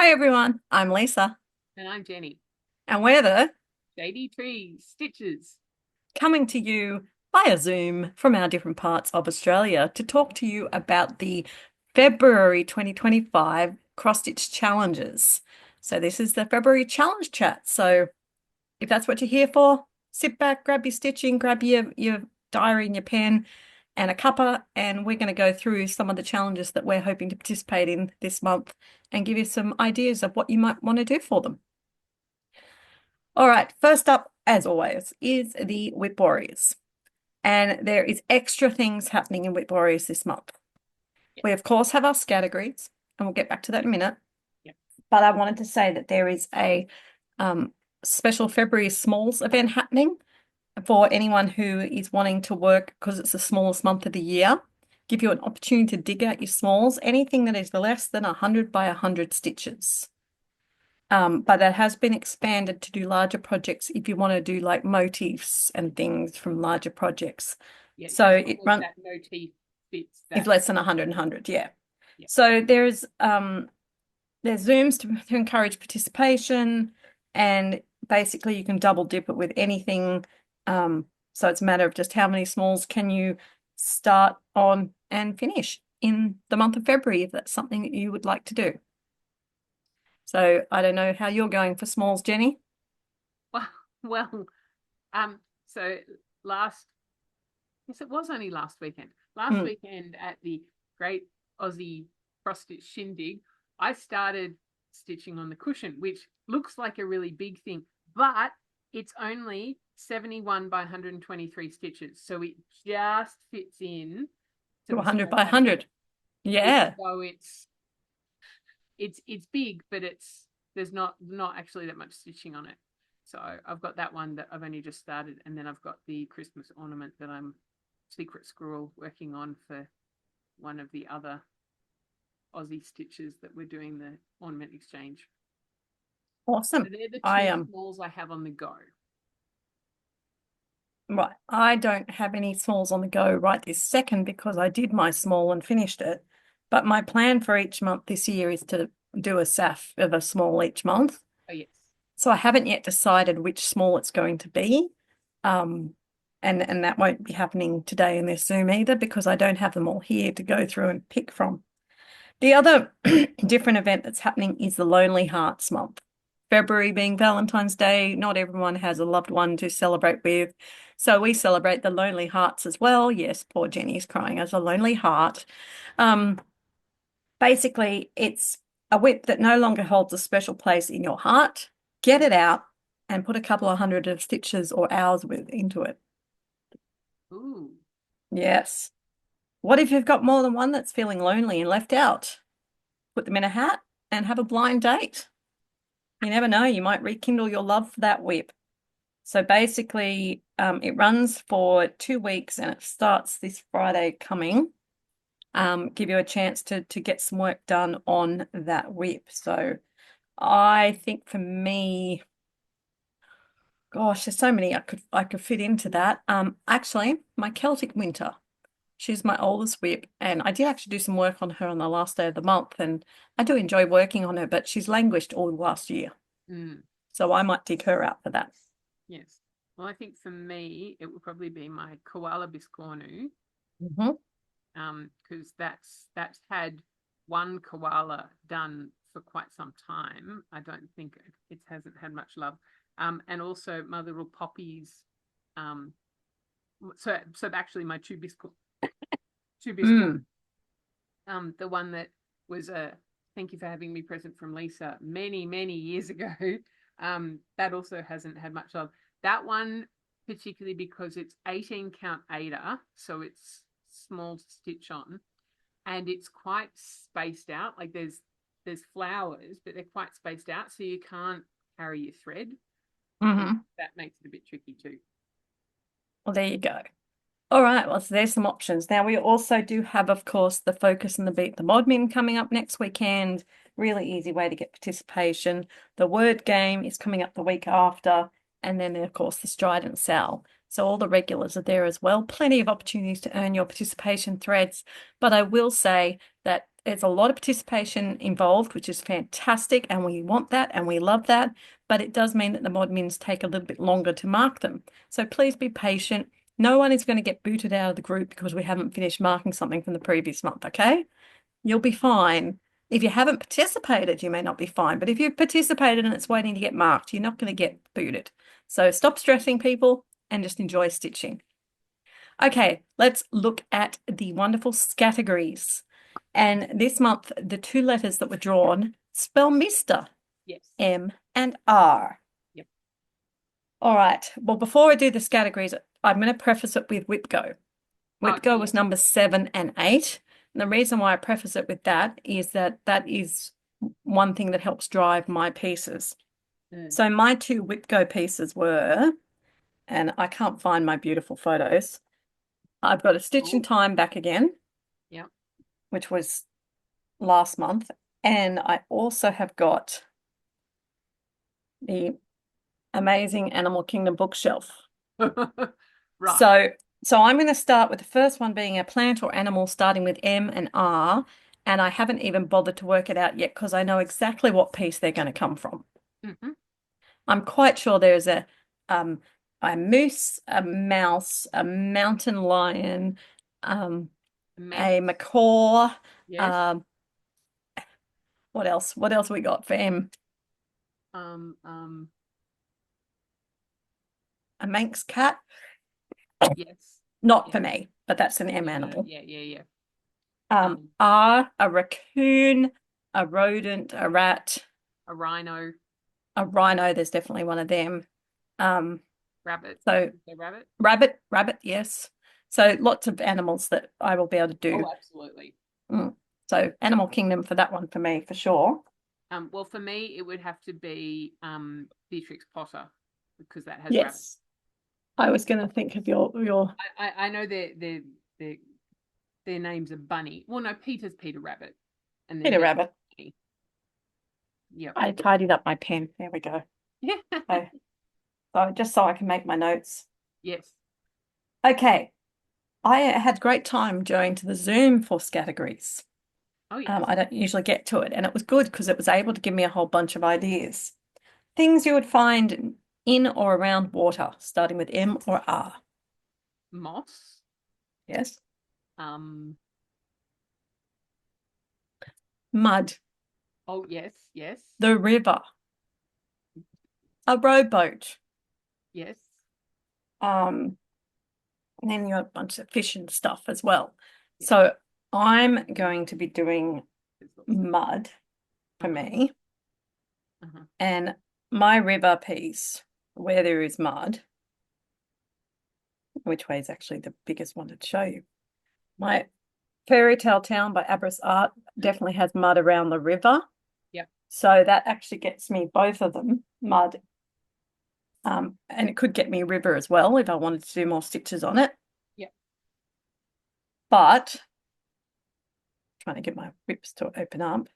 Hi everyone, I'm Lisa, And I'm Jenny. and we're JD Trees, Stitches. coming to you via Zoom from our different parts of Australia to talk to you about the February 2025 Cross Stitch Challenges. So this is the February challenge chat. So if that's what you're here for, sit back, grab your stitching, grab your diary and your pen and a cuppa, and we're going to go through some of the challenges that we're hoping to participate in this month and give you some ideas of what you might want to do for them. All right, first up, as always, is the Whip Warriors. And there is extra things happening in Whip Warriors this month. Yep. We, of course, have our categories, and we'll get back to that in a minute. Yep. But I wanted to say that there is a special February Smalls event happening for anyone who is wanting to work because it's the smallest month of the year. Give you an opportunity to dig out your smalls, anything that is less than 100 by 100 stitches. But that has been expanded to do larger projects if you want to do like motifs and things from larger projects. Yeah, So as it long as runs that motif fits is that. less than 100 and 100, yeah. Yeah. So there's Zooms to encourage participation, and basically you can double dip it with anything. So it's a matter of just how many smalls can you start on and finish in the month of February if that's something that you would like to do. So I don't know how you're going for smalls, Jenny. Well, well, so last, yes, it was only last weekend. Last Mm. weekend at the Great Aussie Cross Stitch Shindig, I started stitching on the cushion, which looks like a really big thing, but it's only 71 by 123 stitches. So it just fits in to To the 100 small by fabric, 100. even Yeah. though it's big, but there's not actually that much stitching on it. So I've got that one that I've only just started, and then I've got the Christmas ornament that I'm secret squirrel working on for one of the other Aussie stitches that we're doing the ornament exchange. So Awesome. they're the I two am smalls I have on the go. right. I don't have any smalls on the go right this second because I did my small and finished it. But my plan for each month this year is to do a SAF of a small each month. Oh yes. So I haven't yet decided which small it's going to be. Um, and that won't be happening today in this Zoom either because I don't have them all here to go through and pick from. The other different event that's happening is the Lonely Hearts Month. February being Valentine's Day, not everyone has a loved one to celebrate with. So we celebrate the Lonely Hearts as well. Yes, poor Jenny's crying as a lonely heart. Um, Basically, it's a whip that no longer holds a special place in your heart. Get it out and put a couple of hundred of stitches or hours into it. Ooh. Yes. What if you've got more than one that's feeling lonely and left out? Put them in a hat and have a blind date. You never know, you might rekindle your love for that whip. So basically, it runs for 2 weeks and it starts this Friday coming. Give you a chance to get some work done on that whip. So I think for me, gosh, there's so many I could fit into that. Actually, my Celtic Winter. She's my oldest whip, and I did actually do some work on her on the last day of the month, and I do enjoy working on her, but she's languished all last year. Mm, So I might dig her out for that. yes. Well, I think for me, it would probably be my koala biscornu, Mhm. because that's had one koala done for quite some time. I don't think it hasn't had much love. And also my little poppies. Um, so actually my two biscuit, Mm. the one that was a thank you for having me present from Lisa many years ago. That also hasn't had much love. That one particularly because it's 18 count Ada, so it's small stitch on, and it's quite spaced out. Like there's flowers, but they're quite spaced out, so you can't carry your thread, and Hmm. that makes it a bit tricky too. Well, there you go. All right, well, so there's some options. Now, we also do have, of course, the Focus and the Beat the Modmin coming up next weekend. Really easy way to get participation. The Word Game is coming up the week after. And then, of course, the Stride and Sal. So all the regulars are there as well. Plenty of opportunities to earn your participation threads. But I will say that There's a lot of participation involved, which is fantastic, and we want that and we love that. But it does mean that the mod mins take a little bit longer to mark them. So please be patient. No one is going to get booted out of the group because we haven't finished marking something from the previous month, okay? You'll be fine. If you haven't participated, you may not be fine. But if you've participated and it's waiting to get marked, you're not going to get booted. So stop stressing, people, and just enjoy stitching. Okay, let's look at the wonderful categories. And this month, the two letters that were drawn spell Mr. Yes. M and R. Yep. All right. Well, before I do the categories, I'm going to preface it with WIPGO. WIPGO Okay. was number 7 and 8. And the reason why I preface it with that is that is one thing that helps drive my pieces. So my two WIPGO pieces were, and I can't find my beautiful photos. I've got a Stitch in Time back again. Yep. Which was last month. And I also have got the amazing Animal Kingdom bookshelf. Right. So I'm going to start with the first one being a plant or animal starting with M and R. And I haven't even bothered to work it out yet because I know exactly what piece they're going to come from. Mm-hmm. I'm quite sure there's a moose, a mouse, a mountain lion, a macaw. Yes. What else? What else we got for M? A Manx cat. Yes. Not Yeah. for me, but that's an M animal. Yeah. R, a raccoon, a rodent, a rat, A rhino. a rhino. There's definitely one of them. Rabbit. So rabbit, yes. So lots of animals that I will be able to do. Oh, absolutely. So Animal Kingdom for that one for me, for sure. Well, for me, it would have to be Beatrix Potter because that has Yes. rabbits. I was going to think of your. I know their names are Bunny. Well, no, Peter's Peter Rabbit, and then Peter Rabbit. Yep. I tidied up my pen. There we go. So just so I can make my notes. Yes. Okay. I had a great time going to the Zoom for categories. Oh, yes. I don't usually get to it, and it was good because it was able to give me a whole bunch of ideas. Things you would find in or around water, starting with M or R. Moss. Yes. Mud. Oh, yes. The river. A rowboat. Yes. And then you have a bunch of fish and stuff as well. Yeah. So I'm going to be doing mud for me. And my river piece, where there is mud, which way is actually the biggest one to show you. My Fairy Tale Town by Abris Art definitely has mud around the river. Yep. So that actually gets me both of them, mud. And it could get me river as well if I wanted to do more stitches on it. Yep. But trying to get my whips to open up.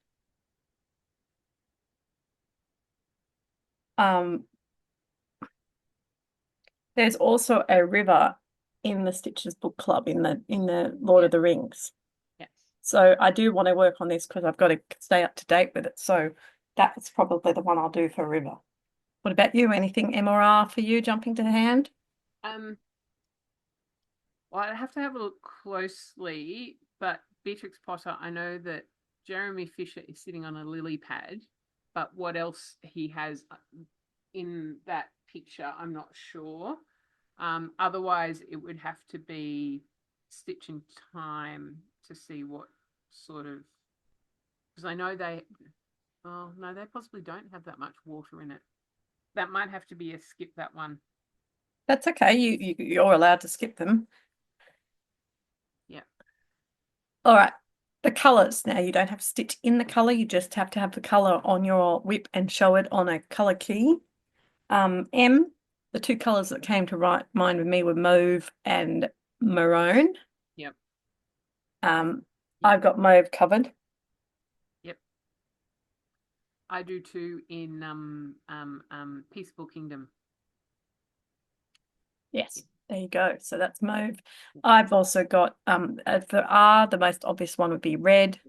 There's also a river in the Stitches Book Club in the Lord of the Rings. Yes. So I do want to work on this because I've got to stay up to date with it. So that's probably the one I'll do for river. What about you? Anything M or R for you jumping to hand? Well, I'd have to have a look closely, but Beatrix Potter, I know that Jeremy Fisher is sitting on a lily pad, but what else he has in that picture, I'm not sure. Otherwise, it would have to be Stitch in Time to see what sort of, because I know they possibly don't have that much water in it. That might have to be a skip, that one. That's okay. You're allowed to skip them. Yeah. All right. The colours. Now you don't have to stitch in the colour. You just have to have the colour on your whip and show it on a colour key. M, the two colours that came to mind with me were mauve and maroon. Yep. I've got mauve covered. Yep. I do too in Peaceful Kingdom. Yes, there you go. So that's mauve. I've also got for R, the most obvious one would be red.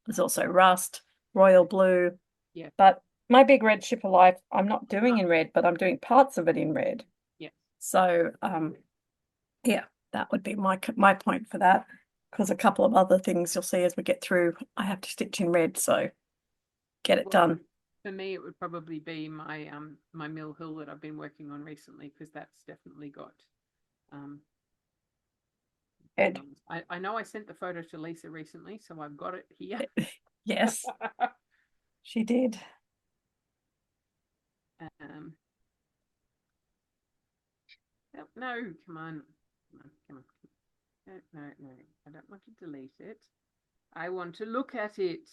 There's also rust, royal blue. Yeah. But my big red ship of life, I'm not doing in red, but I'm doing parts of it in red. Yeah. So, yeah, that would be my point for that. Because a couple of other things you'll see as we get through, I have to stitch in red, so get it Well, done. for me, it would probably be my Mill Hill that I've been working on recently because that's definitely got um. Ed, I know I sent the photo to Lisa recently, so I've got it here. yes, she did. um. No, come on, come on, come on. No, no, no. I don't want to delete it. I want to look at it.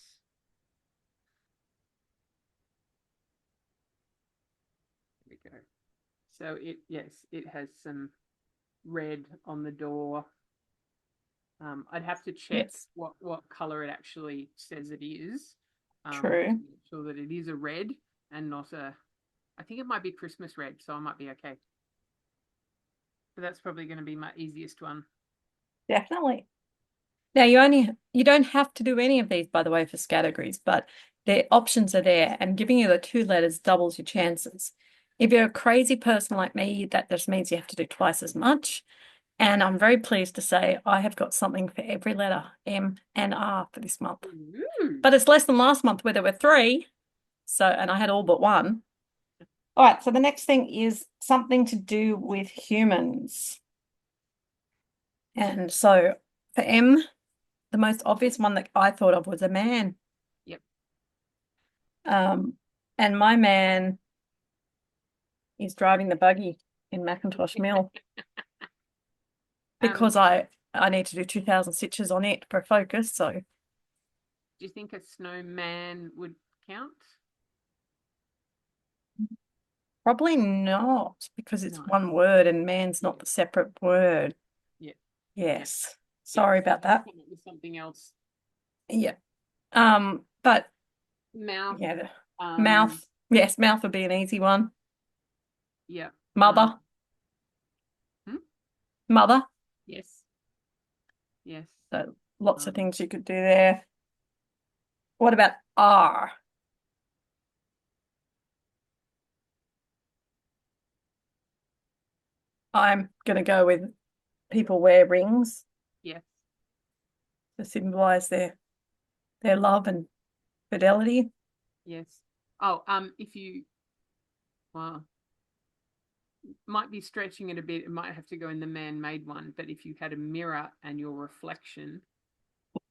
There we go. So yes, it has some red on the door. I'd have to check Yes, what color it actually says it is. To true. make sure that it is a red and not a. I think it might be Christmas red, so I might be okay. But that's probably going to be my easiest one. Definitely. Now you don't have to do any of these, by the way, for categories, but the options are there, and giving you the 2 letters doubles your chances. If you're a crazy person like me, that just means you have to do twice as much. And I'm very pleased to say I have got something for every letter, M and R, for this month. Ooh. But it's less than last month where there were 3. So, and I had all but 1. All right, so the next thing is something to do with humans. And so for M, the most obvious one that I thought of was a man. Yep. Um, and my man is driving the buggy in Macintosh Mill because I need to do 2,000 stitches on it for focus. So Do you think a snowman would count? probably not because it's No. one word and man's not the separate word. Yeah. Yes. Sorry about that. Come up with something else. Yeah. But Mouth. yeah, Um. mouth. Yes, mouth would be an easy one. Yeah. Mother. Hmm? Mother. Yes. Yes. So lots of Um. things you could do there. What about R? I'm going to go with people wear rings Yes. to symbolize their love and fidelity. Yes. Oh. If you well, might be stretching it a bit. It might have to go in the man-made one. But if you had a mirror and your reflection,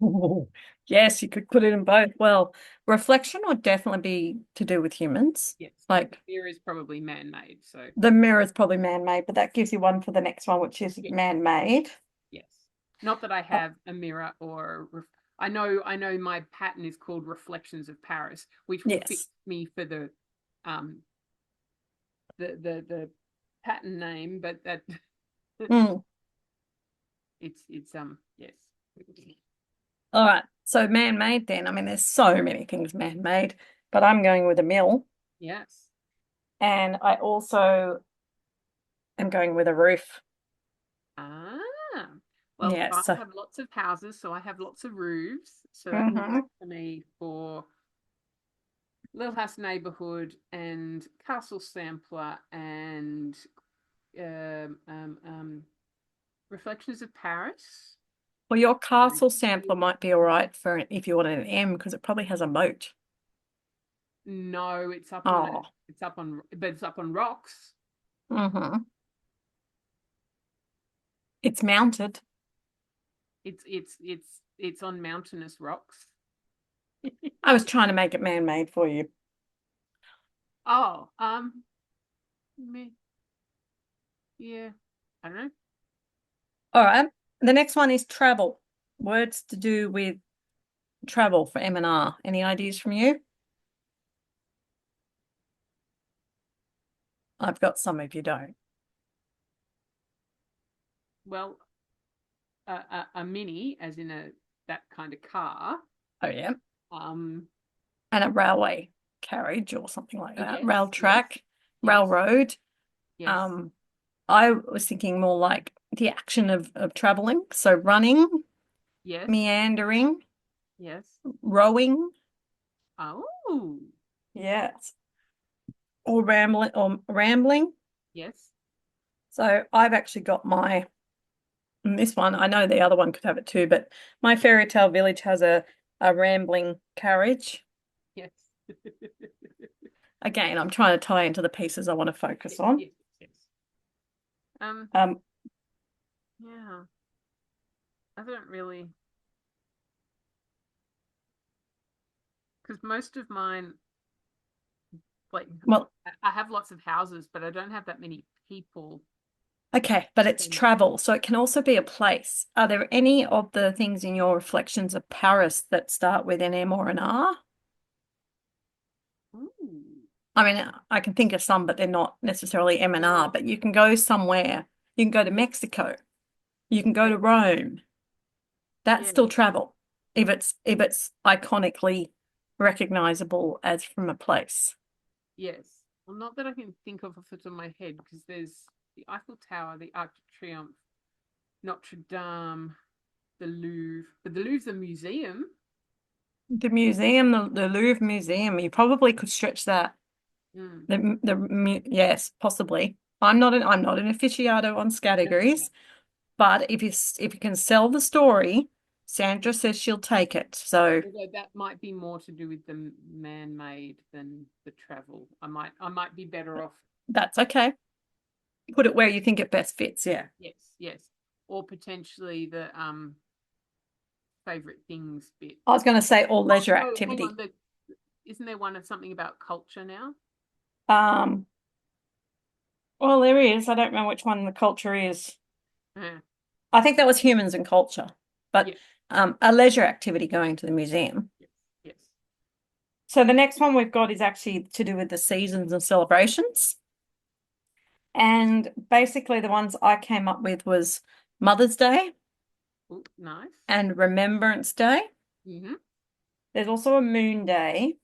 Ooh, yes, you could put it in both. Well, reflection would definitely be to do with humans. yes, Like mirror is probably man-made. So the mirror is probably man-made, but that gives you one for the next one, which is yeah, man-made. yes. Not that I Uh, have a mirror or I know my pattern is called Reflections of Paris, which will fit yes. me for um the pattern name, but that Mm. it's yes. All right. So man-made then. I mean, there's so many things man-made, but I'm going with a mill. Yes. And I also am going with a roof. Ah. Well, Yeah, I so have lots of houses, so I have lots of roofs. So that will mhm. work for me for Little House Neighborhood and Castle Sampler and um, um, um, Reflections of Paris. Well, your castle sampler might be all right for if you wanted an M because it probably has a moat. No, Oh, but it's up on rocks. mm-hmm. It's mounted. It's on mountainous rocks. I was trying to make it man-made for you. Oh, me, yeah, I don't know. All right. The next one is travel. Words to do with travel for M and R. Any ideas from you? I've got some if you don't. Well, a mini, as in a that kind of car. Oh, yeah. Um, And a railway carriage or something like that. Rail yes, yes, track, yes, railroad. yes, Um, I was thinking more like the action of traveling. So running, yes, meandering, Yes. rowing, Oh, yes, or rambling. yes. So I've actually got and this one, I know the other one could have it too, but my fairy tale village has a rambling carriage. Yes. Again, I'm trying to tie into the pieces I want to focus Yes, on. yes, yes. Um, Um, yeah, I don't really, because most of mine, like, well, I have lots of houses, but I don't have that many people. okay, but it's And travel, so it can also be a place. Are there any of the things in your reflections of Paris that start with an M or an R? ooh, I mean, I can think of some, but they're not necessarily M and R, but you can go somewhere. You can go to Mexico. You can go yeah, to Rome. That's yeah, still travel if it's iconically recognizable as from a place. yes. Well, not that I can think of off the top of my head, because there's the Eiffel Tower, the Arc de Triomphe, Notre Dame, the Louvre, but the Louvre's a museum. The museum, the Louvre Museum, you probably could stretch that. Mm. Yes, possibly. I'm not an aficionado on Yeah. categories, but if you can sell the story, Sandra says she'll take it. So Although that might be more to do with the man-made than the travel. I might be better off. that's okay. Put it where you think it best fits. Yeah. Yes, yes. Or potentially the favorite things bit. I was going to say all leisure Oh, hang activity. on. Isn't there one of something about culture now? Um, well, there is. I don't know which one the culture is. Yeah. I think that was humans and culture, but Yes, a leisure activity going to the museum. yes, yes. So the next one we've got is actually to do with the seasons and celebrations. And basically the ones I came up with was Mother's Day Oh, nice. and Remembrance Day. Mm-hmm. There's also a Moon Day.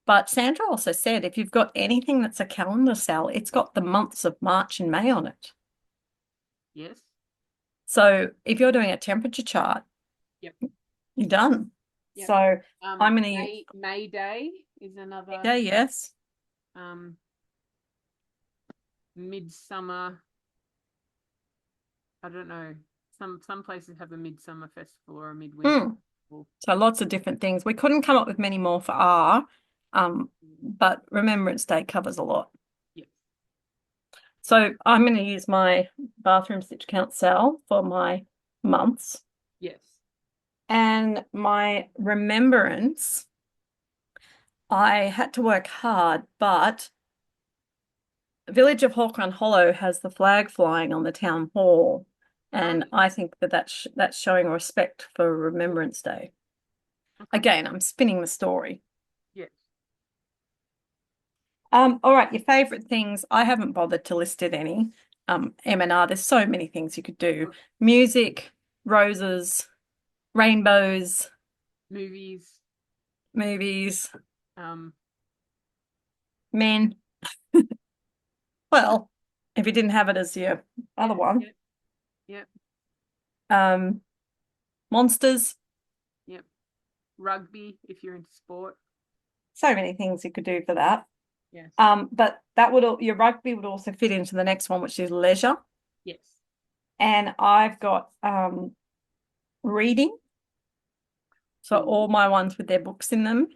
But Sandra also said if you've got anything that's a calendar cell, it's got the months of March and May on it. Yes. So if you're doing a temperature chart, Yep. you're done. Yep. So I'm going to May Day is another say yes. um midsummer. I don't know. Some places have a midsummer festival or a midwinter Hmm. festival. So lots of different things. We couldn't come up with many more for R, but Remembrance Day covers a lot. Yes. So I'm going to use my bathroom stitch count cell for my months Yes. and my remembrance. I had to work hard, but Village of Hawk Run Hollow has the flag flying on the town hall, and Oh, I think that's showing respect for Remembrance Day. okay. Again, I'm spinning the story. Yes. All right, your favorite things. I haven't bothered to list it any. M&R, there's so many things you could do. Music, roses, rainbows, Movies. movies, Um. men. Well, if you didn't have it as your other Yeah. one. Yep. Yep. Um, monsters, Yep. Rugby, if you're into sport. so many things you could do for that. Yes. But your rugby would also fit into the next one, which is leisure. Yes. And I've got reading. So all Ooh. my ones with their books in them.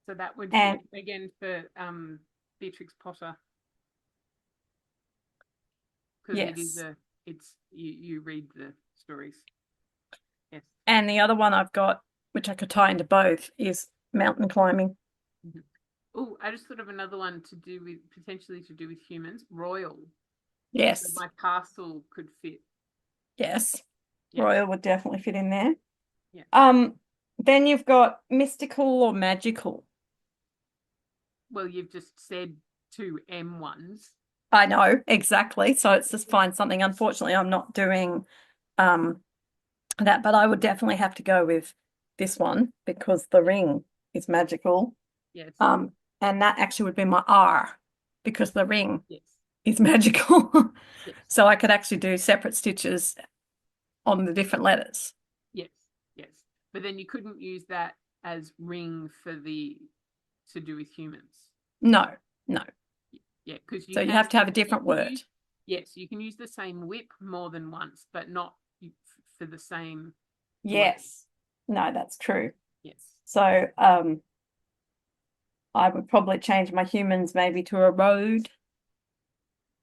So that would And fit again for Beatrix Potter, because it is yes. it's you read the stories. Yes. And the other one I've got, which I could tie into both, is mountain climbing. Mm-hmm. Oh, I just thought of another one to do with potentially to do with humans. Royal. So Yes. my castle could fit. Yes. Yes. Royal would definitely fit in there. Yeah. Then you've got mystical or magical. Well, you've just said two M ones. I know, exactly. So it's just find something. Unfortunately, I'm not doing um that, but I would definitely have to go with this one because the ring is magical. Yes. And that actually would be my R because the ring Yes. is magical. Yes. So I could actually do separate stitches on the different letters. Yes. Yes. But then you couldn't use that as ring to do with humans. No, no. Yeah, because So you have to have a different you can word. yes, you can use the same whip more than once, but not for the same word. Yes. No, that's true. Yes. So I would probably change my humans maybe to a road.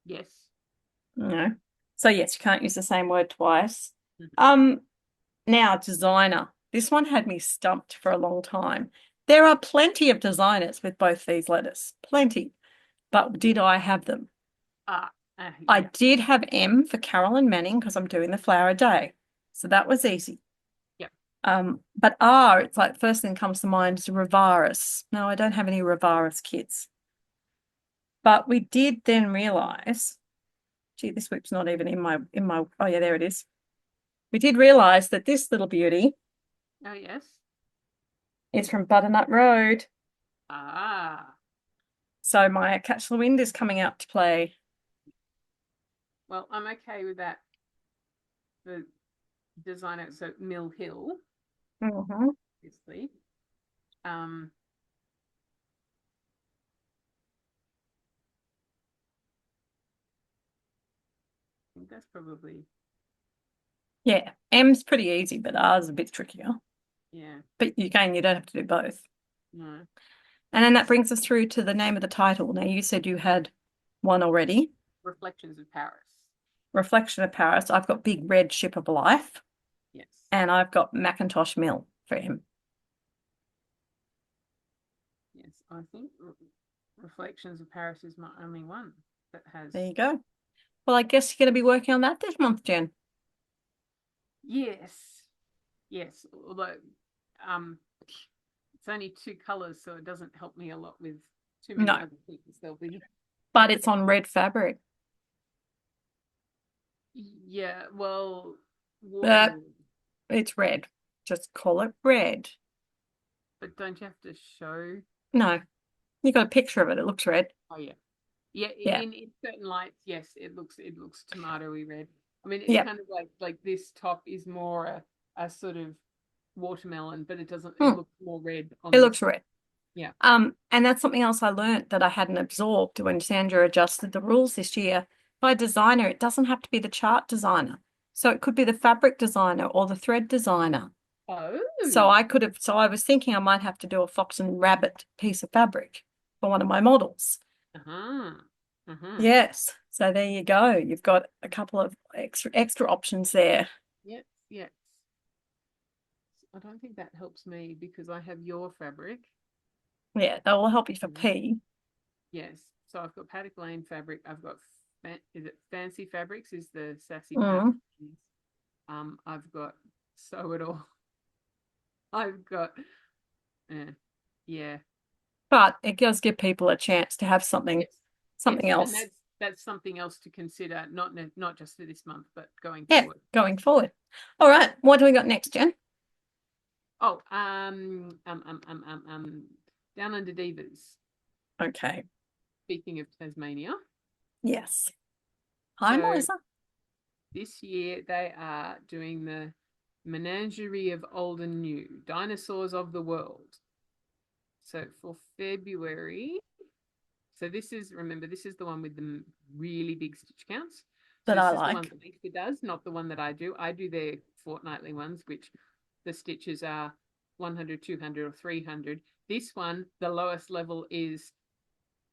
Yes. No. So yes, you can't use the same word twice. Mhm. Now designer. This one had me stumped for a long time. There are plenty of designers with both these letters. Plenty. But did I have them? I Yeah. did have M for Carolyn Manning because I'm doing the flower day. So that was easy. Yep. But R, it's like first thing comes to mind is Rivaris. No, I don't have any Rivaris kids. But we did then realize, gee, this whip's not even in my, oh yeah, there it is. We did realize that this little beauty Oh, yes. is from Butternut Road. Ah. So my Catch the Wind is coming out to play. Well, I'm okay with that. The designer, so Mill Hill, Mm-hmm. obviously. I think that's probably, Yeah, M's pretty easy, but R's a bit trickier. yeah, But again, you don't have to do both. no. And then that brings us through to the name of the title. Now, you said you had one already. Reflections of Paris. Reflection of Paris. I've got Big Red Ship of Life. Yes. And I've got Macintosh Mill for him. Yes, I think Reflections of Paris is my only one that has. There you go. Well, I guess you're going to be working on that this month, Jen. Yes. Yes. Although it's only two colours, so it doesn't help me a lot with too many No. other things. There'll be But it's on red fabric. yeah, well It's red. Just call it red. but don't you have to show? No, you got a picture of it. It looks red. Oh yeah. Yeah, Yeah. in certain lights, yes, it looks tomatoey red. I mean, it's Yeah. kind of like this top is more a sort of watermelon, but it doesn't. Hmm. It looks more red on It this. looks red. Yeah. And that's something else I learned that I hadn't absorbed when Sandra adjusted the rules this year. By designer, it doesn't have to be the chart designer. So it could be the fabric designer or the thread designer. Oh. So I was thinking I might have to do a fox and rabbit piece of fabric for one of my models. Uh-huh. Uh-huh. Yes. So there you go. You've got a couple of extra options there. Yes, yes. I don't think that helps me because I have your fabric. Yeah, that will help you for P. Yes. So I've got Paddock Lane fabric. I've got is it Fancy Fabrics is the sassy Mm. I've got Sew It All. I've got yeah. But it does give people a chance to have something Yes. else. And that's something else to consider, not just for this month, but going Yeah, forward. going forward. All right, what do we got next, Jen? Oh, Down Under Divas. Okay. Speaking of Tasmania. Yes. Hi, So Melissa. this year they are doing the Menagerie of Old and New, Dinosaurs of the World. So for February, so this is the one with the really big stitch counts. So That this I is the one like. that Lisa does, not the one that I do. I do their fortnightly ones, which the stitches are 100, 200, or 300. This one, the lowest level is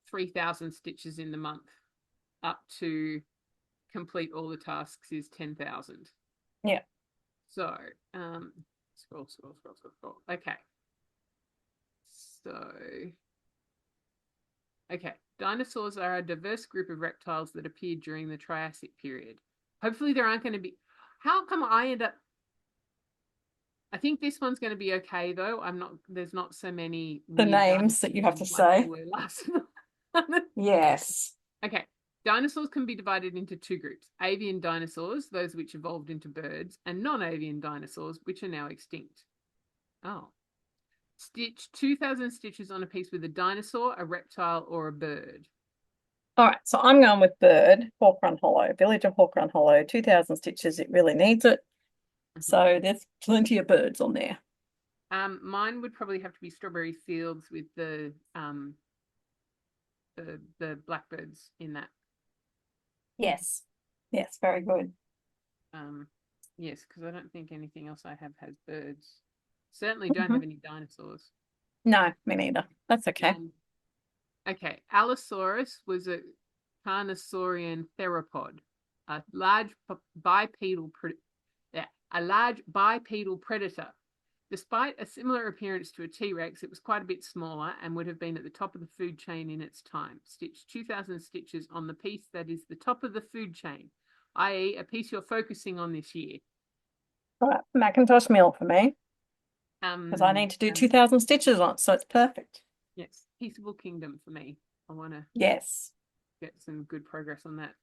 3,000 stitches in the month, up to complete all the tasks is 10,000. Yeah. So, scroll. Okay. So, okay. Dinosaurs are a diverse group of reptiles that appeared during the Triassic period. Hopefully there aren't going to be, how come I end up, I think this one's going to be okay though. There's not so many The names that you have to say. Yes. Okay. Dinosaurs can be divided into two groups: avian dinosaurs, those which evolved into birds, and non-avian dinosaurs, which are now extinct. Oh. Stitch 2,000 stitches on a piece with a dinosaur, a reptile, or a bird. All right, so I'm going with bird, Hawk Run Hollow, Village of Hawk Run Hollow, 2,000 stitches. It really needs it. So there's plenty of birds on there. Mine would probably have to be Strawberry Fields with the blackbirds in that. Yes. Yes, very good. Yes, because I don't think anything else I have has birds. Certainly don't Mhm. have any dinosaurs. No, me neither. That's okay. Okay, Allosaurus was a Carnosaurian theropod, a large bipedal a large bipedal predator. Despite a similar appearance to a T-Rex, it was quite a bit smaller and would have been at the top of the food chain in its time. Stitch 2,000 stitches on the piece that is the top of the food chain, i.e. a piece you're focusing on this year. All right, Macintosh meal for me, because I need to do 2,000 stitches on it, so it's perfect. Yes, Peaceable Kingdom for me. I want to Yes. get some good progress on that.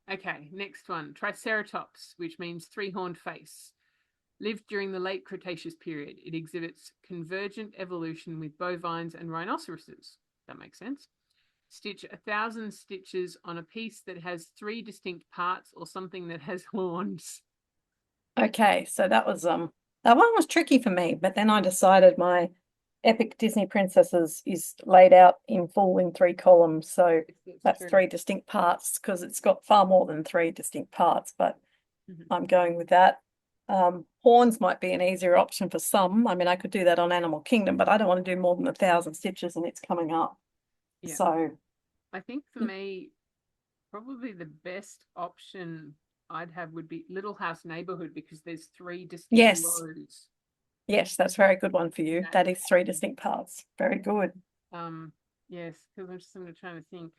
Okay, next one. Triceratops, which means three-horned face. Lived during the late Cretaceous period. It exhibits convergent evolution with bovines and rhinoceroses. That makes sense. Stitch 1,000 stitches on a piece that has 3 distinct parts or something that has horns. Okay, so that one was tricky for me, but then I decided my Epic Disney Princesses is laid out in full in 3 columns, so that's true. 3 distinct parts because it's got far more than 3 distinct parts, but Mhm. I'm going with that. Horns might be an easier option for some. I mean, I could do that on Animal Kingdom, but I don't want to do more than 1,000 stitches and it's coming up. Yeah. So I think for me, probably the best option I'd have would be Little House Neighborhood because there's 3 distinct yes, rows. yes, that's a very good one for you. That is 3 distinct parts. Very good. Yes, because I'm just trying to think.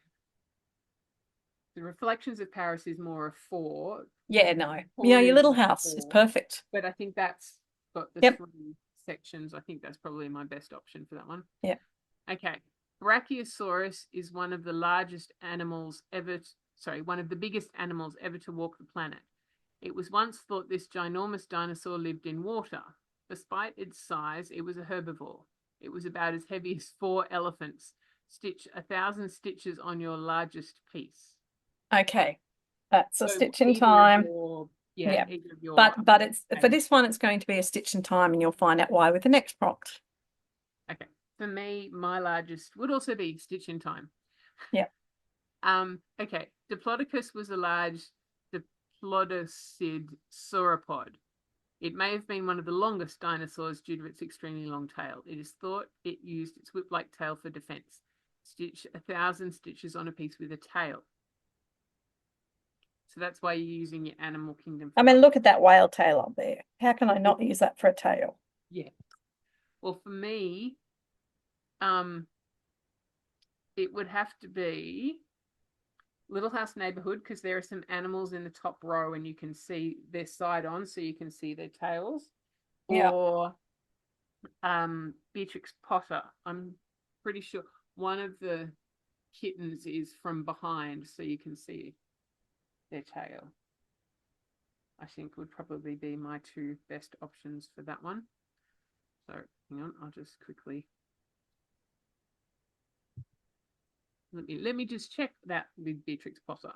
The Reflections of Paris is more a 4. Yeah, no. Yeah, your Victoria's little is a house is 4, perfect. but I think that's got the Yep. 3 sections. I think that's probably my best option for that one. Yeah. Okay. Brachiosaurus is one of the largest animals ever, one of the biggest animals ever to walk the planet. It was once thought this ginormous dinosaur lived in water. Despite its size, it was a herbivore. It was about as heavy as 4 elephants. Stitch 1,000 stitches on your largest piece. Okay. That's a So stitch in either of time. your, Yeah. either of your. But it's for this one, it's going to be a stitch in time, and you'll find out why with the next prompt. Okay. For me, my largest would also be Stitch in Time. Yeah. Okay. Diplodocus was a large diplodocid sauropod. It may have been one of the longest dinosaurs due to its extremely long tail. It is thought it used its whip-like tail for defense. Stitch 1,000 stitches on a piece with a tail. So that's why you're using your Animal Kingdom. I mean, look at that whale tail up there. How can I not use that for a tail? Yeah. Well, for me, it would have to be Little House Neighborhood because there are some animals in the top row and you can see their side on, so you can see their tails. Yeah. Or Beatrix Potter. I'm pretty sure one of the kittens is from behind, so you can see their tail. I think would probably be my 2 best options for that one. So hang on, I'll just quickly let me just check that with Beatrix Potter.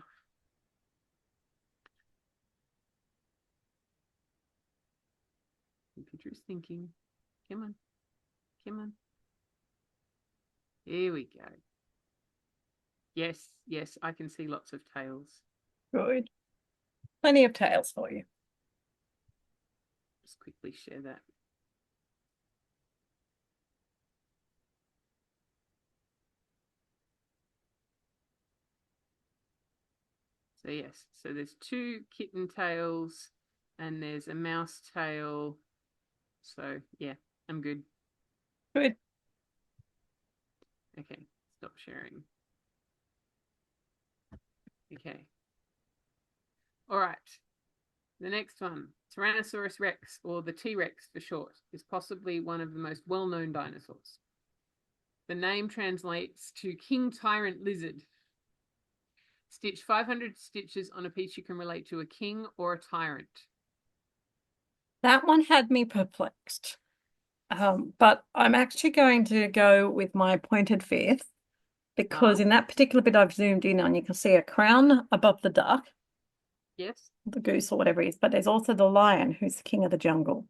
Computer is thinking. Come on. Come on. Here we go. Yes, yes, I can see lots of tails. Good. Plenty of tails for you. Just quickly share that. So yes, so there's 2 kitten tails and there's a mouse tail. So yeah, I'm good. Good. Okay, stop sharing. Okay. All right. The next one, Tyrannosaurus rex, or the T-Rex for short, is possibly one of the most well-known dinosaurs. The name translates to king tyrant lizard. Stitch 500 stitches on a piece you can relate to a king or a tyrant. That one had me perplexed. But I'm actually going to go with my pointed fifth because in that particular bit I've zoomed in on, you can see a crown above the duck. Yes. The goose or whatever it is, but there's also the lion who's the king of the jungle.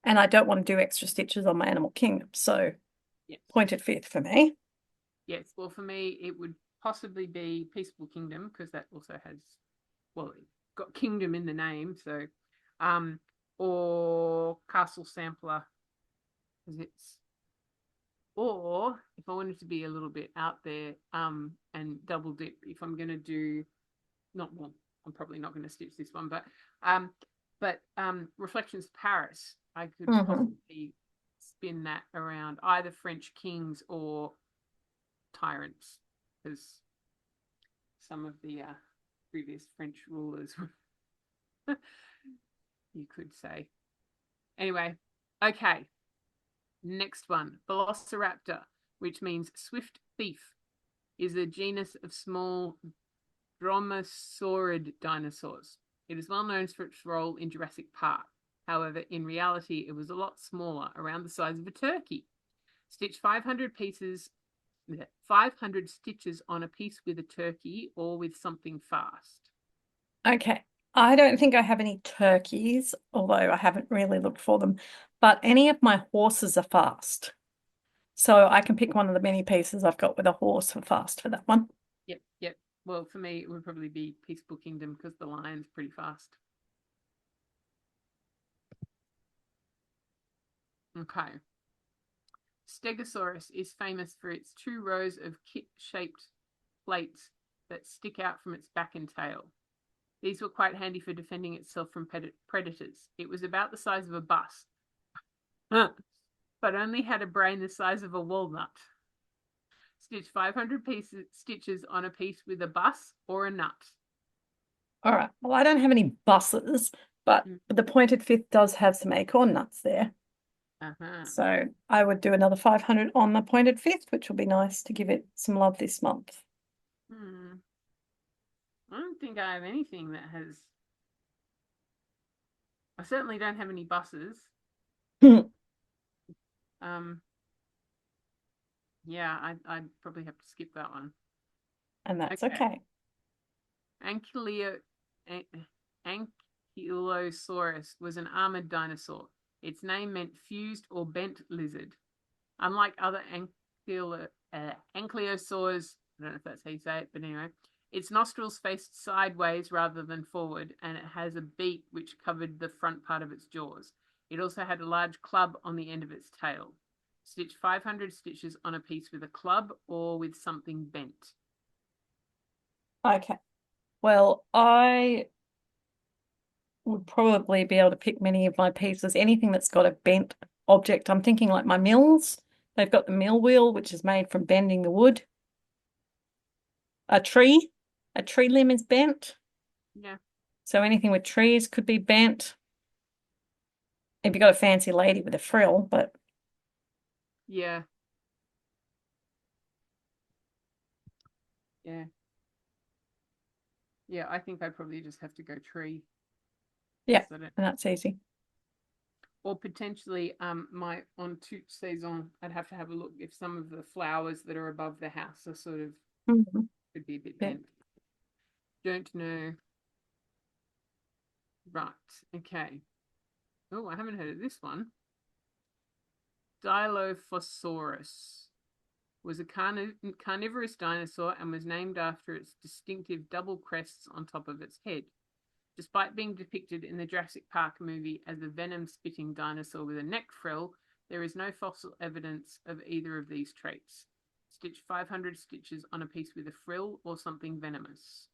and I don't want to do extra stitches on my Animal Kingdom. So Yes. pointed fifth for me. Yes. Well, for me, it would possibly be Peaceful Kingdom because that also has, well, it got kingdom in the name. So, um, or Castle Sampler because it's, or if I wanted to be a little bit out there, and double dip, if I'm going to do, not well, I'm probably not going to stitch this one, but Reflections of Paris, I could possibly spin that around either French kings or tyrants, because some of the previous French rulers, you could say. Anyway, okay. Next one, Velociraptor, which means swift thief, is a genus of small dromosaurid dinosaurs. It is well known for its role in Jurassic Park. However, in reality, it was a lot smaller, around the size of a turkey. Stitch 500 pieces, 500 stitches on a piece with a turkey or with something fast. Okay. I don't think I have any turkeys, although I haven't really looked for them, but any of my horses are fast. So I can pick one of the many pieces I've got with a horse for fast for that one. Yep, yep. Well, for me, it would probably be Peaceful Kingdom because the lion's pretty fast. Okay. Stegosaurus is famous for its 2 rows of kit-shaped plates that stick out from its back and tail. These were quite handy for defending itself from predators. It was about the size of a bus, but only had a brain the size of a walnut. Stitch 500 stitches on a piece with a bus or a nut. All right. Well, I don't have any buses, but the pointed fifth does have some acorn nuts there. So I would do another 500 on the pointed fifth, which will be nice to give it some love this month. I don't think I have anything that has. I certainly don't have any buses. Yeah, I'd probably have to skip that one. And that's okay. Ankylosaurus was an armored dinosaur. Its name meant fused or bent lizard. Unlike other ankylosaurs, I don't know if that's how you say it, but anyway, its nostrils faced sideways rather than forward, and it has a beak which covered the front part of its jaws. It also had a large club on the end of its tail. Stitch 500 stitches on a piece with a club or with something bent. Okay. Well, I would probably be able to pick many of my pieces, anything that's got a bent object. I'm thinking like my mills. They've got the mill wheel, which is made from bending the wood. A tree limb is bent. Yeah. So anything with trees could be bent. If you've got a fancy lady with a frill, but yeah. Yeah. Yeah, I think I'd probably just have to go tree. Yeah, and that's easy. Or potentially, my en toute saison, I'd have to have a look if some of the flowers that are above the house are sort of could be a bit bent. Don't know. Right. Okay. Oh, I haven't heard of this one. Dilophosaurus was a carnivorous dinosaur and was named after its distinctive double crests on top of its head. Despite being depicted in the Jurassic Park movie as a venom-spitting dinosaur with a neck frill, there is no fossil evidence of either of these traits. Stitch 500 stitches on a piece with a frill or something venomous.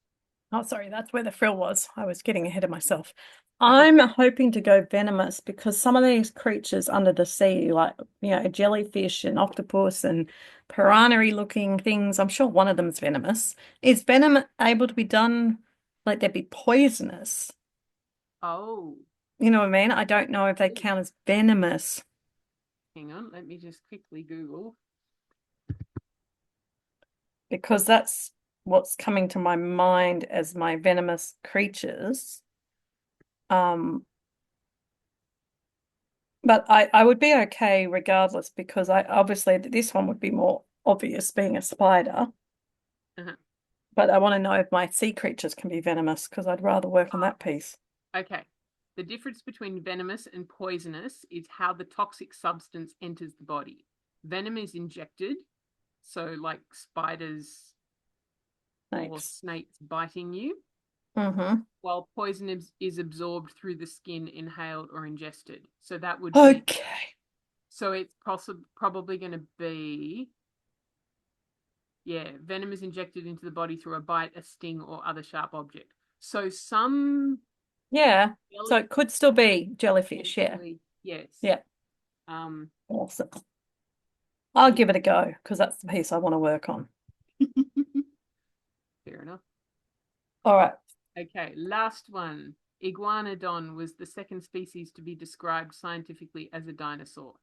Oh, sorry, that's where the frill was. I was getting ahead of myself. I'm hoping to go venomous because some of these creatures under the sea, like, jellyfish and octopus and piranha-y looking things, I'm sure one of them's venomous. Is venom able to be done, like they'd be poisonous? Oh. You know what I mean? I don't know if they count as venomous. Hang on, let me just quickly Google. Because that's what's coming to my mind as my venomous creatures. But I would be okay regardless because obviously this one would be more obvious being a spider. But I want to know if my sea creatures can be venomous because I'd rather work on that piece. Okay. The difference between venomous and poisonous is how the toxic substance enters the body. Venom is injected, so like spiders or Thanks. snakes biting you, Mm-hmm. while poison is absorbed through the skin, inhaled or ingested. So that would be, Okay. so it's probably going to be, yeah, venom is injected into the body through a bite, a sting, or other sharp object. So some Yeah. So jelly it could still be jellyfish. Yeah. potentially, yes. Yeah. Um, Awesome. I'll yeah, give it a go because that's the piece I want to work on. fair enough. All right. Okay, last one. Iguanodon was the second species to be described scientifically as a dinosaur.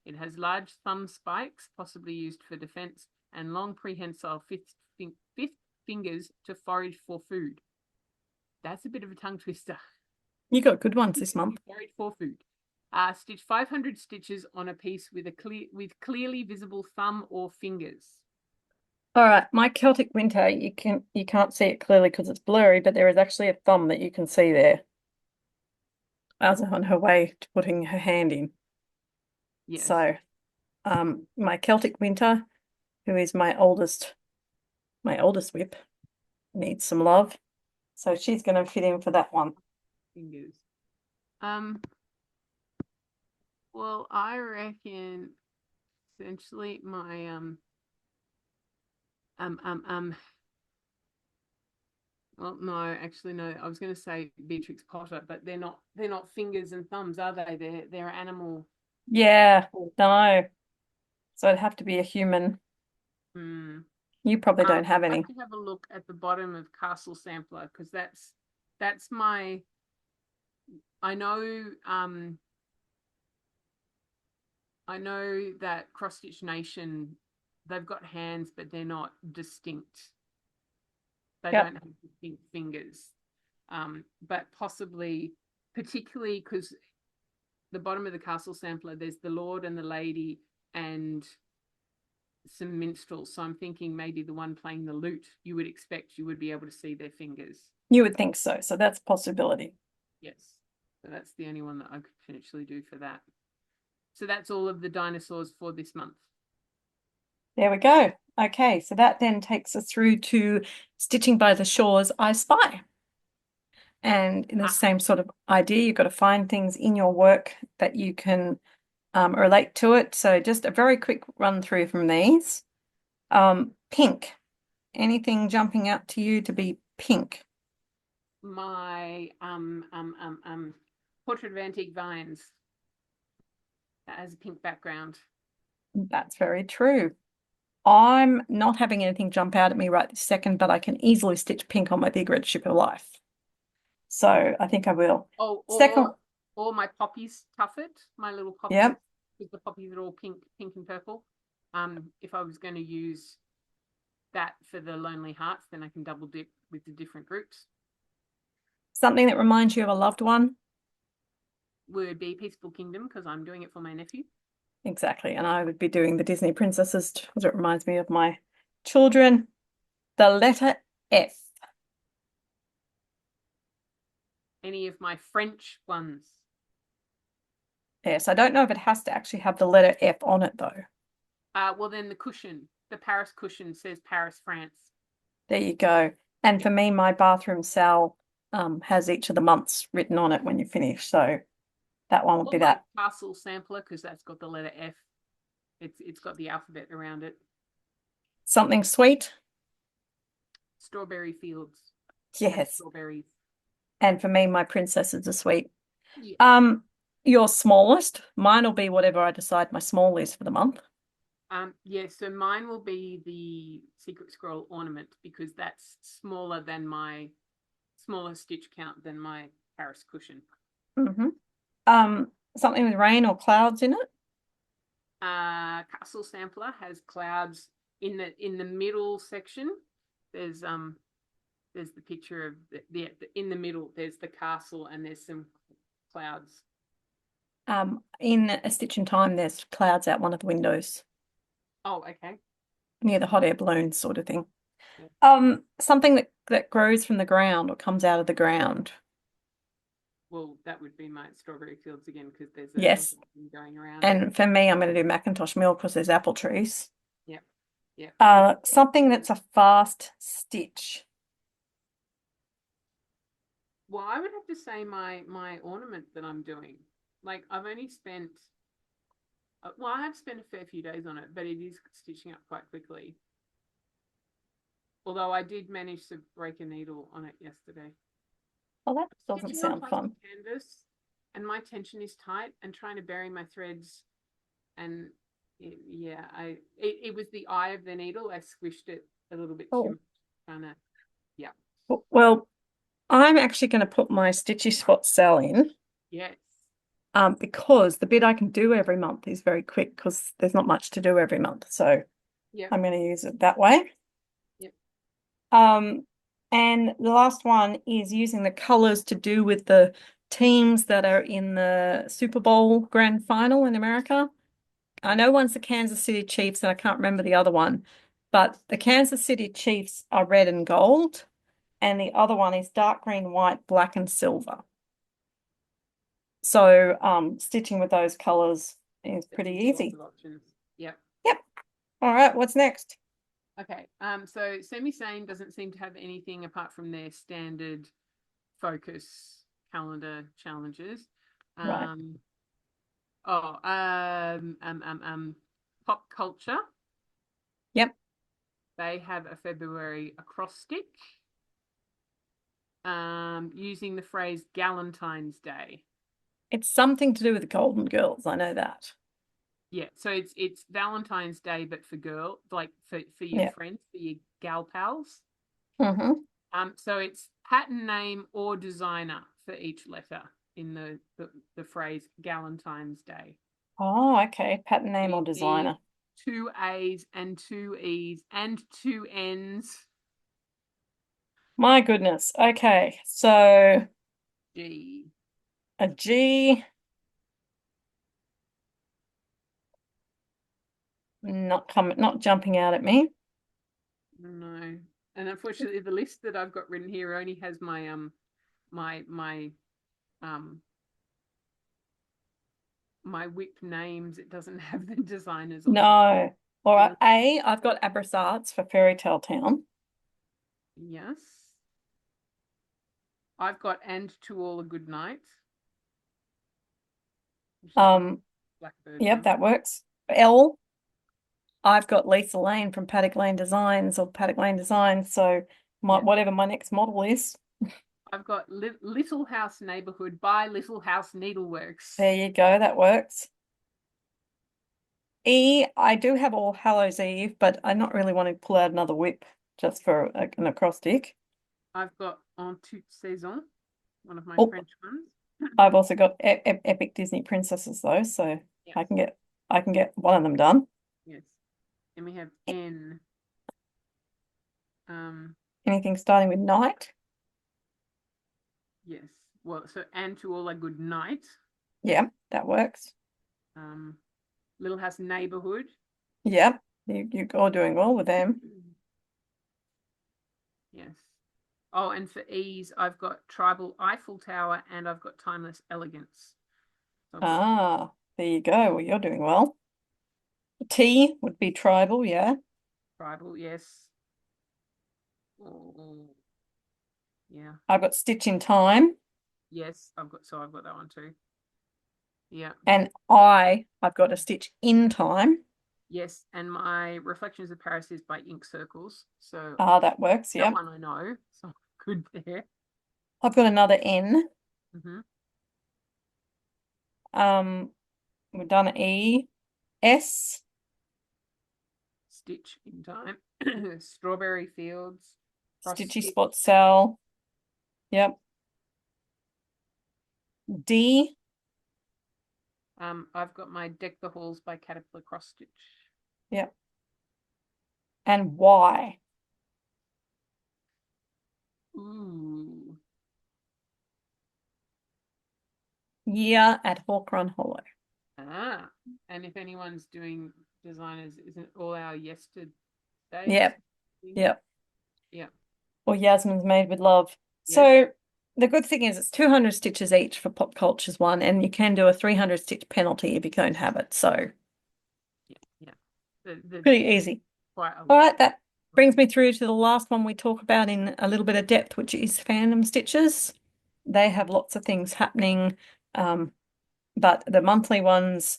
It has large thumb spikes, possibly used for defense, and long prehensile fifth fingers to forage for food. That's a bit of a tongue twister. You got good ones this month. Forage for food. Stitch 500 stitches on a piece with clearly visible thumb or fingers. All right, my Celtic winter, you can't see it clearly because it's blurry, but there is actually a thumb that you can see there. As on her way to putting her hand in. Yes. So, my Celtic winter, who is my oldest whip, needs some love. So she's going to fit in for that one. Fingers. Well, I reckon essentially my well, no, actually no, I was going to say Beatrix Potter, but they're not fingers and thumbs, are they? They're animal. Yeah, no. So it'd have to be a human. Hmm. You probably don't have I any. have to have a look at the bottom of Castle Sampler because that's my. I know I know that Cross Stitch Nation, they've got hands, but they're not distinct. They Yep. don't have distinct fingers. But possibly, particularly because the bottom of the castle sampler, there's the Lord and the Lady and some minstrels. So I'm thinking maybe the one playing the lute, you would expect you would be able to see their fingers. You would think so. So that's a possibility. Yes. So that's the only one that I could potentially do for that. So that's all of the dinosaurs for this month. There we go. Okay, so that then takes us through to Stitching by the Shores, I Spy. And in the same sort of idea, you've got to find things in your work that you can relate to it. So just a very quick run through from these. Pink. Anything jumping out to you to be pink? My portrait of antique vines that has a pink background. That's very true. I'm not having anything jump out at me right this second, but I can easily stitch pink on my Big Red Ship of Life. So I think I will. Oh, Second, or my poppies tuffet, my little poppies. yep. With the poppies are all pink and purple. If I was going to use that for the Lonely Hearts, then I can double dip with the different groups. Something that reminds you of a loved one. Would be Peaceful Kingdom because I'm doing it for my nephew. Exactly. And I would be doing the Disney princesses because it reminds me of my children. The letter F. Any of my French ones. Yes, I don't know if it has to actually have the letter F on it though. Well then the cushion, the Paris cushion says Paris, France. There you go. And for me, my bathroom cell has each of the months written on it when you finish. So that one would be that. Castle Sampler because that's got the letter F. It's got the alphabet around it. Something sweet. Strawberry Fields. Yes. Strawberries. And for me, my princesses are sweet. Yeah. Your smallest. Mine will be whatever I decide my small is for the month. Yeah, so mine will be the Secret Scroll ornament because that's smaller stitch count than my Paris cushion. Something with rain or clouds in it. Castle Sampler has clouds in the middle section. There's the picture of the in the middle. There's the castle and there's some clouds. In A Stitch in Time, there's clouds out one of the windows. Oh, okay. Near the hot air balloon sort of thing. Yeah. Something that grows from the ground or comes out of the ground. well, that would be my strawberry fields again because there's a Yes. thing going around. And for me, I'm going to do Macintosh Mill because there's apple trees. Yep. Yep. Something that's a fast stitch. Well, I would have to say my ornament that I'm doing. Like I've only spent well, I have spent a fair few days on it, but it is stitching up quite quickly. Although I did manage to break a needle on it yesterday. Oh, that doesn't Stitching on sound plastic fun. canvas, and my tension is tight, and trying to bury my threads, and it was the eye of the needle. I squished it a little bit too Oh, much, trying to yeah. well, I'm actually going to put my Stitchy Spot cell in Yes. because the bit I can do every month is very quick because there's not much to do every month. So Yep. I'm going to use it that way. Yep. And the last one is using the colors to do with the teams that are in the Super Bowl grand final in America. I know one's the Kansas City Chiefs, and I can't remember the other one, but the Kansas City Chiefs are red and gold, and the other one is dark green, white, black, and silver. So stitching with those colors is pretty Lots easy. of options. Yep. Yep. All right, what's next? Okay. So Semi-Sane doesn't seem to have anything apart from their standard focus calendar challenges. Right. Oh, pop culture. Yep. They have a February acrostic. Using the phrase Galentine's Day. It's something to do with the Golden Girls. I know that. Yeah, so it's Valentine's Day, but for girl, like for your Yeah. friends, for your gal pals. Mm-hmm. So it's pattern name or designer for each letter in the phrase Galentine's Day. Oh, okay. Pattern name or We need designer. two A's and two E's and two N's. My goodness. Okay. So G. a G, not jumping out at me. No. And unfortunately the list that I've got written here only has my um my whip names. It doesn't have the designers or the No. All right. A, I've got Aberasarts for Fairy Tale Town. yes. I've got and to all a good night. Which is my Um, Blackbird yep, one. that works. L, I've got Lisa Lane from Paddock Lane Designs or Paddock Lane Designs. So Yeah. whatever my next model is. I've got Little House Neighborhood by Little House Needleworks. There you go. That works. E, I do have All Hallows Eve, but I'm not really wanting to pull out another whip just for an acrostic. I've got En toute saison, one of my Oh, French ones. I've also got Epic Disney Princesses though, so Yes. I can get one of them done. Yes. And we have N. Anything starting with night? Yes. Well, so and to all a good night. Yeah, that works. Little House Neighborhood. Yeah, you're all doing well with them. Yes. Oh, and for ease, I've got Tribal Eiffel Tower and I've got Timeless Elegance. So Ah, there you go. Well, you're doing well. T would be tribal, yeah. Tribal, yes. Oh, yeah. I've got Stitch in Time. Yes, I've got that one too. Yeah. And I've got a Stitch in Time. Yes, and my Reflections of Paris is by Ink Circles. So Ah, that works, that yeah. one I know. So good there. I've got another N. Mm-hmm. We've done E. S. Stitch in Time. Strawberry Fields. Stitchy Stitch. Spot Cell. Yep. D. I've got my Deck the Halls by Caterpillar Cross Stitch. Yep. And Y. Ooh. Year at Hawk Run Hollow. Ah. And if anyone's doing designers, isn't all our yesterdays? Yep. Yep. Yeah. Or Yasmin's Made with Love. Yes. So the good thing is it's 200 stitches each for Pop Culture's one, and you can do a 300 stitch penalty if you don't have it. So Yeah, yeah. The pretty easy. quite a All lot. right, that brings me through to the last one we talk about in a little bit of depth, which is fandom stitches. They have lots of things happening, but the monthly ones,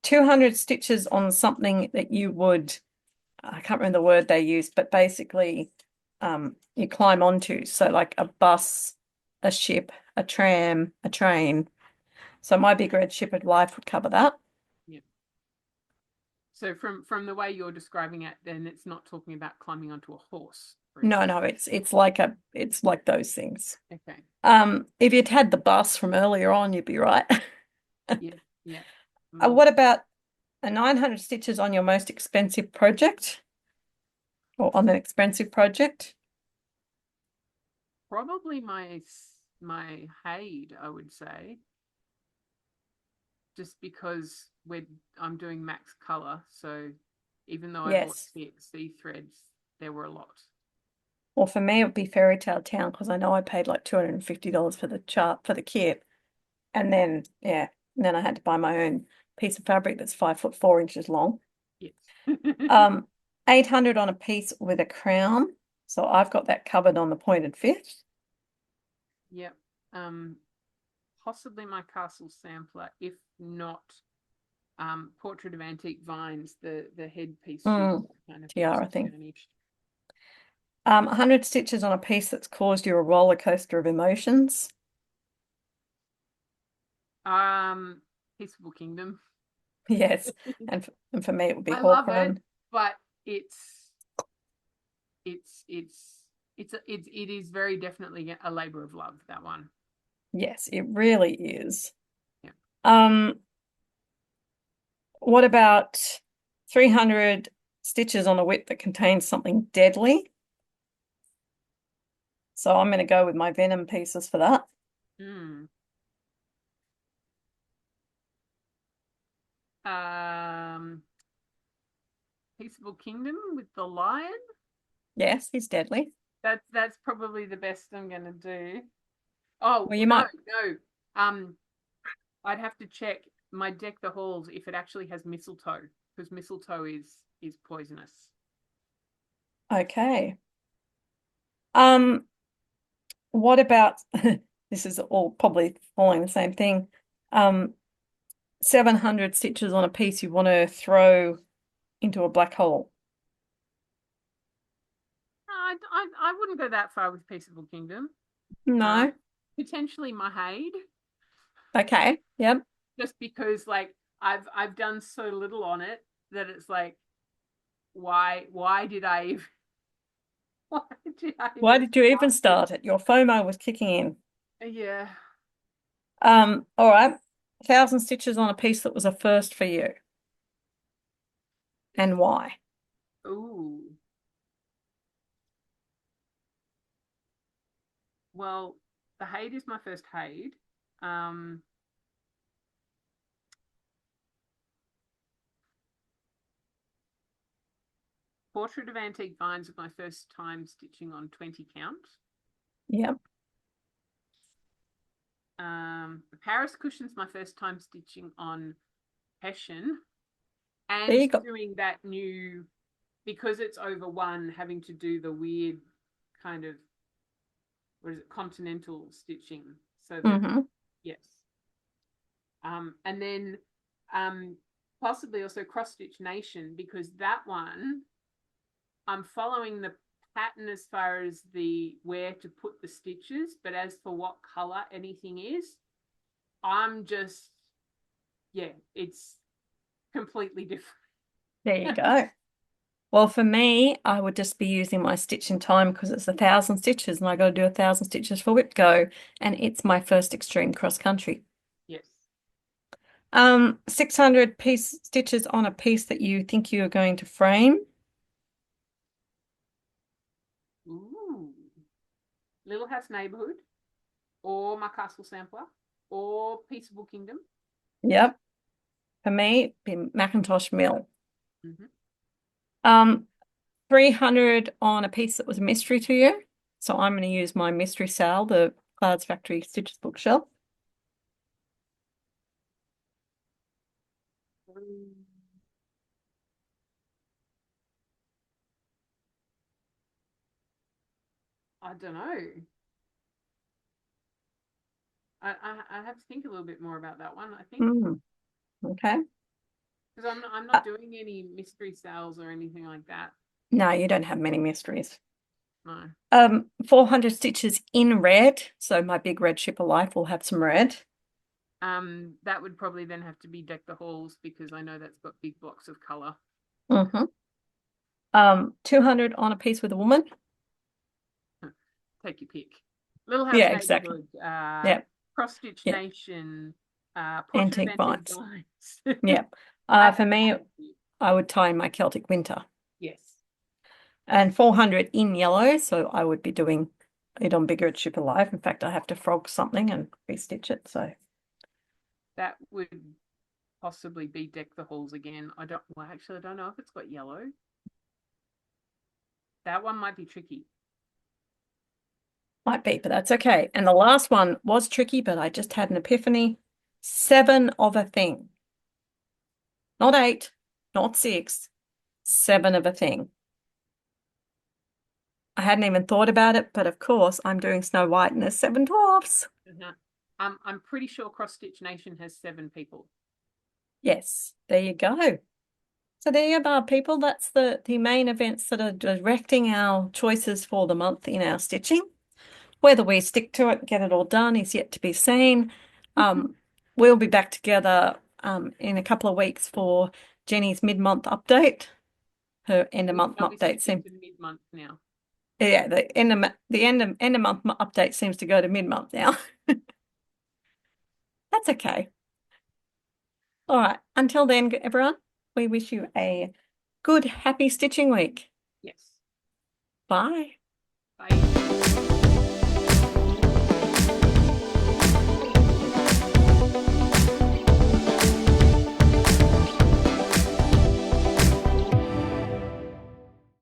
200 stitches on something that you would, I can't remember the word they used, but basically you climb onto. So like a bus, a ship, a tram, a train. So my Big Red Ship of Life would cover that. Yeah. So from the way you're describing it, then it's not talking about climbing onto a horse, for No, instance. no, it's like those things. Okay. If you'd had the bus from earlier on, you'd be right. Yeah, yeah. What about a 900 stitches on your most expensive project or on an expensive project? Probably my Haid, I would say, just because I'm doing max color, so even though I bought Yes. C threads, there were a lot. Well, for me, it would be Fairy Tale Town because I know I paid like $250 for the chart for the kit. And then, yeah, and then I had to buy my own piece of fabric that's 5 foot 4 inches long. Yes. Um, 800 on a piece with a crown. So I've got that covered on the pointed fifth. Yep. Possibly my castle sampler, if not Portrait of Antique Vines, the headpiece should kind of Tiara thing. furnished. 100 stitches on a piece that's caused you a roller coaster of emotions. Um, Peaceable Kingdom. Yes, and for me it would be I love it, Hawk but it's it is very definitely a labor of love, that one. Yes, it really is. Yeah. Um, what about 300 stitches on a whip that contains something deadly? So I'm going to go with my Venom pieces for that. Mm. Um, Peaceable Kingdom with the lion. Yes, he's deadly. That's probably the best I'm gonna do. Oh Well, you no, might. no. Um, I'd have to check my Deck the Halls if it actually has mistletoe, because mistletoe is poisonous. Okay. What about this is all probably following the same thing. 700 stitches on a piece you want to throw into a black hole. I wouldn't go that far with Peaceable Kingdom. Um, No. Potentially Mahade, Okay. Yep. just because like I've done so little on it that it's like why did I even why did I Why even did you even start this? start it? Your FOMO was kicking in. Yeah. All right. 1,000 stitches on a piece that was a first for you. And why? Ooh. Well, the Haid is my first Haid. Um, Portrait of Antique Vines was my first time stitching on 20 count. Yep. The Paris cushion's my first time stitching on Hessian There and you go. doing that new, because it's over one, having to do the weird kind of, what is it, continental stitching. So that, Mm-hmm. yes. And then possibly also Cross Stitch Nation, because that one, I'm following the pattern as far as the where to put the stitches, but as for what color anything is, I'm just, yeah, it's completely different. There you go. Well, for me, I would just be using my stitch in time because it's 1,000 stitches and I got to do 1,000 stitches for Whip Go, and it's my first extreme cross country. Yes. 600 piece stitches on a piece that you think you're going to frame. Ooh. Little House Neighborhood, or My Castle Sampler, or Peaceable Kingdom. Yep. For me, it'd be Macintosh Mill. Mm-hmm. 300 on a piece that was a mystery to you. So I'm going to use my mystery sale, the Clouds Factory Stitches bookshelf. I don't know. I have to think a little bit more about that one. I think Okay. because I'm Uh, not doing any mystery sales or anything like that. No, you don't have many mysteries. No. 400 stitches in red. So my big red ship of life will have some red. That would probably then have to be Deck the Halls because I know that's got big blocks of color. 200 on a piece with a woman. Take your pick. Little House Yeah, exactly. Neighborhood, Yeah, Cross Stitch yeah. Nation, Portrait of Antique Antique Vines. Vines. Yeah. I For me, I would tie in my Celtic Winter. Yes. And 400 in yellow, so I would be doing it on Bigger at Ship Alive. In fact, I have to frog something and restitch it. So That would possibly be Deck the Halls again. I don't know if it's got yellow. That one might be tricky. might be, but that's okay. And the last one was tricky, but I just had an epiphany. 7 of a thing. Not 8, not 6, 7 of a thing. I hadn't even thought about it, but of course I'm doing Snow White and there's 7 dwarfs. I'm pretty sure Cross Stitch Nation has 7 people. Yes, there you go. So there you are, people. That's the main events that are directing our choices for the month in our stitching. Whether we stick to it, get it all done is yet to be seen. We'll be back together in a couple of weeks for Jenny's mid-month update. Her end-of-month update seems mid-month now. Yeah, the end-of-month update seems to go to mid-month now. That's okay. All right. Until then, everyone, we wish you a good, happy stitching week. Yes. Bye. Bye.